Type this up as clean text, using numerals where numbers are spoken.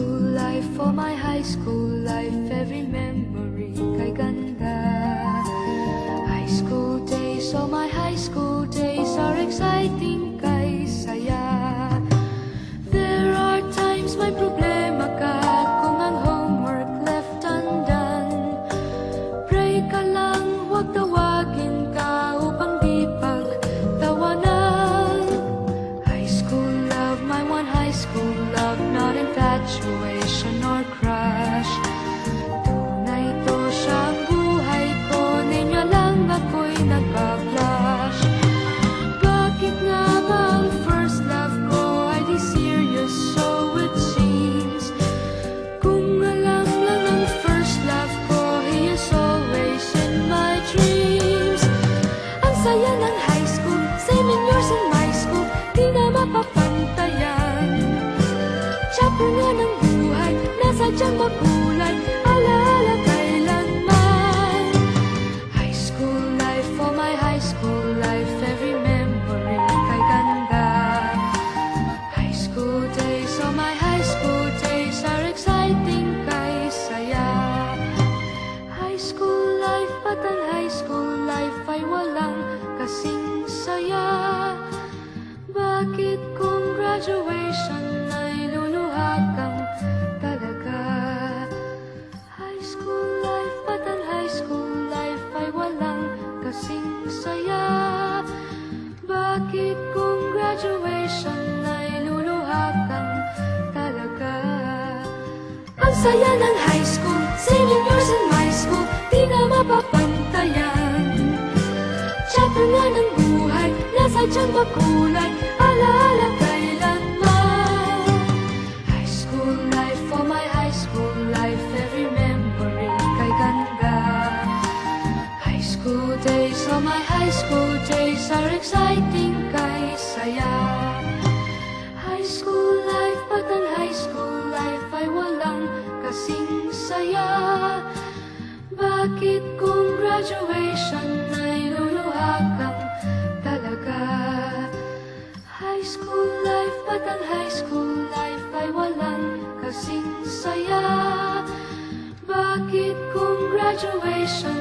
school life, for my high school life, every memory kay ganda. High school days, oh my high school days are exciting kay saya. There are times may problema ka kung ang homework left undone. Pray ka lang, huwag tawagin ka upang di pagtawanan. High school love, my one high school love, not infatuation or crush. Tunay to siyang buhay ko, niya lang ako'y nagpa-blush. Bakit nga ba ang first love ko ay di serious, so it seems? Kung alam lang ang first love ko, he is always in my dreams. Ang saya ng high school, 7 years in my school, di na mapapantayan. Chapter nga ng buhay, nasadyang makulay, alaala kailanman. High school life, for my high school life, every memory kay ganda. High school days, oh my high school days are exciting kay saya. High school life, but ang high school life ay walang kasing saya. Bakit kung graduation ay luluha kang talaga? High school life, but ang high school life ay walang kasing saya. Bakit kung graduation ay luluha kang talaga? Ang saya ng high school, 7 years in my school, di na mapapantayan. Chapter nga ng buhay, nasadyang makulay, alaala kailanman. High school life, for my high school life, every memory kay ganda. High school days, oh my high school days are exciting kay saya. High school life, but ang high school life ay walang kasing saya. Bakit kung graduation ay luluha kang talaga? High school life, but ang high school life ay walang kasing saya. Bakit kung graduation